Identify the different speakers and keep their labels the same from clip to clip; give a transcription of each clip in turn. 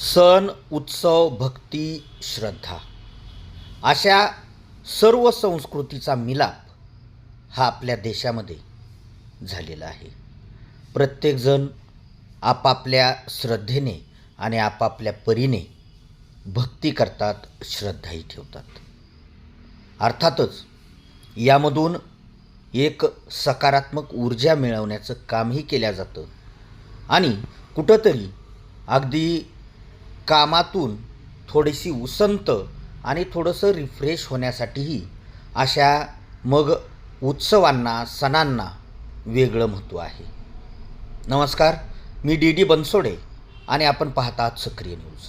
Speaker 1: सण, उत्सव, भक्ती, श्रद्धा अशा सर्व संस्कृतीचा मिलाप हा आपल्या देशामध्ये झालेला आहे. प्रत्येकजण आपापल्या श्रद्धेने आणि आपापल्या परीने भक्ती करतात, श्रद्धाही ठेवतात. अर्थातच यामधून एक सकारात्मक ऊर्जा मिळवण्याचं कामही केलं जातं आणि कुठंतरी अगदी कामातून थोडीशी उसंत आणि थोडंसं रिफ्रेश होण्यासाठीही अशा मग उत्सवांना, सणांना वेगळं महत्त्व आहे. नमस्कार, मी डी बनसोडे आणि आपण पाहत आहात सक्रिय न्यूज.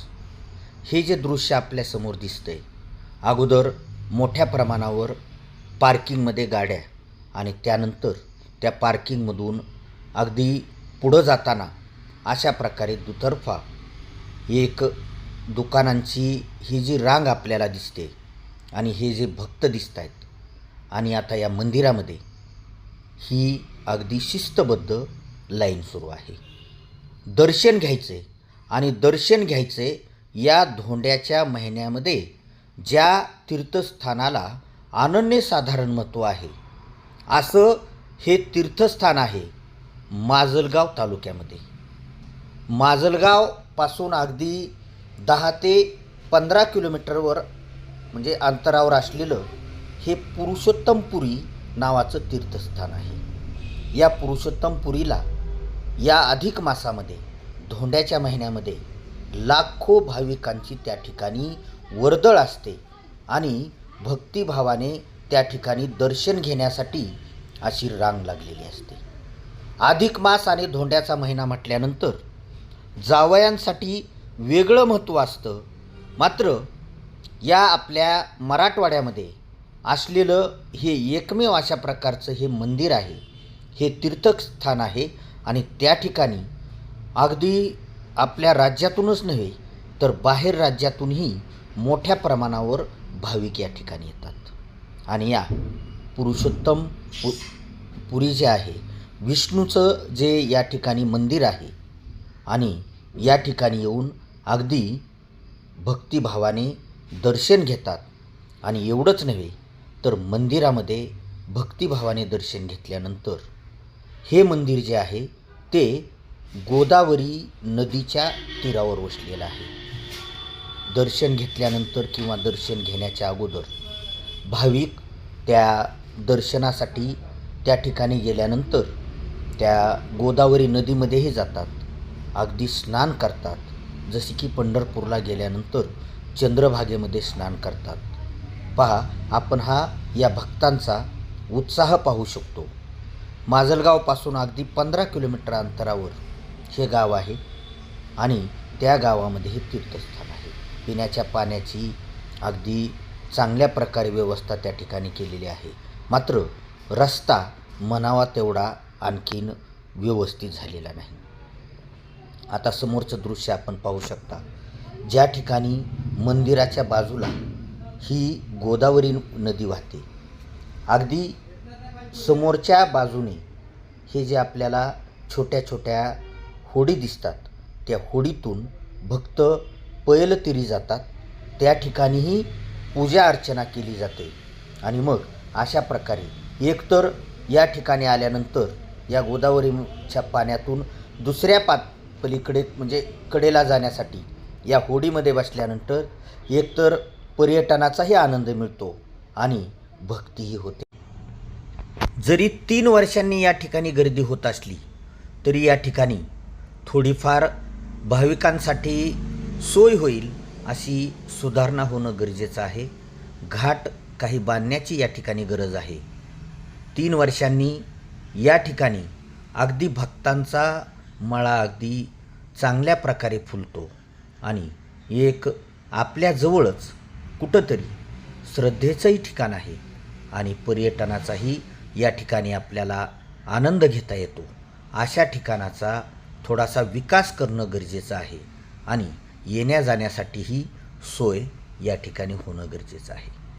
Speaker 1: हे जे दृश्य आपल्यासमोर दिसतंय, अगोदर मोठ्या प्रमाणावर पार्किंगमध्ये गाड्या आणि त्यानंतर त्या पार्किंगमधून अगदी पुढं जाताना अशा प्रकारे दुतर्फा एक दुकानांची ही जी रांग आपल्याला दिसते आणि हे जे भक्त दिसत आहेत आणि आता या मंदिरामध्ये ही अगदी शिस्तबद्ध लाईन सुरू आहे. दर्शन घ्यायचे आणि दर्शन घ्यायचे या धोंड्याच्या महिन्यामध्ये ज्या तीर्थस्थानाला अनन्यसाधारण महत्त्व आहे, असं हे तीर्थस्थान आहे माजलगाव तालुक्यामध्ये. माजलगावपासून अगदी 10 ते 15 किलोमीटरवर म्हणजे अंतरावर असलेलं हे पुरुषोत्तमपुरी नावाचं तीर्थस्थान आहे. या पुरुषोत्तमपुरीला या अधिक मासामध्ये धोंड्याच्या महिन्यामध्ये लाखो भाविकांची त्या ठिकाणी वर्दळ असते आणि भक्तिभावाने त्या ठिकाणी दर्शन घेण्यासाठी अशी रांग लागलेली असते. अधिक मास आणि धोंड्याचा महिना म्हटल्यानंतर जावयांसाठी वेगळं महत्त्व असतं. मात्र या आपल्या मराठवाड्यामध्ये असलेलं हे एकमेव अशा प्रकारचं हे मंदिर आहे, हे तीर्थस्थान आहे आणि त्या ठिकाणी अगदी आपल्या राज्यातूनच नव्हे तर बाहेर राज्यातूनही मोठ्या प्रमाणावर भाविक या ठिकाणी येतात. आणि या पुरुषोत्तम पुरी जे आहे, विष्णूचं जे या ठिकाणी मंदिर आहे आणि या ठिकाणी येऊन अगदी भक्तिभावाने दर्शन घेतात. आणि एवढंच नव्हे तर मंदिरामध्ये भक्तिभावाने दर्शन घेतल्यानंतर हे मंदिर जे आहे ते गोदावरी नदीच्या तीरावर वसलेलं आहे. दर्शन घेतल्यानंतर किंवा दर्शन घेण्याच्या अगोदर भाविक त्या दर्शनासाठी त्या ठिकाणी गेल्यानंतर त्या गोदावरी नदीमध्येही जातात, अगदी स्नान करतात. जसे की पंढरपूरला गेल्यानंतर चंद्रभागेमध्ये स्नान करतात. पहा, आपण हा या भक्तांचा उत्साह पाहू शकतो. माजलगावपासून अगदी 15 किलोमीटर अंतरावर हे गाव आहे आणि त्या गावामध्ये हे तीर्थस्थान आहे. पिण्याच्या पाण्याची अगदी चांगल्या प्रकारे व्यवस्था त्या ठिकाणी केलेली आहे. मात्र रस्ता म्हणावा तेवढा आणखीन व्यवस्थित झालेला नाही. आता समोरचं दृश्य आपण पाहू शकता. ज्या ठिकाणी मंदिराच्या बाजूला ही गोदावरी नदी वाहते, अगदी समोरच्या बाजूने हे जे आपल्याला छोट्या छोट्या होडी दिसतात, त्या होडीतून भक्त पैलतीरी जातात. त्या ठिकाणीही पूजा अर्चना केली जाते आणि मग अशा प्रकारे एकतर या ठिकाणी आल्यानंतर या गोदावरीच्या पाण्यातून दुसऱ्या पलीकडे म्हणजे कडेला जाण्यासाठी या होडीमध्ये बसल्यानंतर एकतर पर्यटनाचाही आनंद मिळतो आणि भक्तीही होते. जरी 3 वर्षांनी या ठिकाणी गर्दी होत असली तरी या ठिकाणी थोडीफार भाविकांसाठी सोय होईल अशी सुधारणा होणं गरजेचं आहे. घाट काही बांधण्याची या ठिकाणी गरज आहे. 3 वर्षांनी या ठिकाणी अगदी भक्तांचा मळा अगदी चांगल्या प्रकारे फुलतो आणि एक आपल्याजवळच कुठंतरी श्रद्धेचंही ठिकाण आहे आणि पर्यटनाचाही या ठिकाणी आपल्याला आनंद घेता येतो. अशा ठिकाणाचा थोडासा विकास करणं गरजेचं आहे आणि येण्या जाण्यासाठीही सोय या ठिकाणी होणं गरजेचं आहे.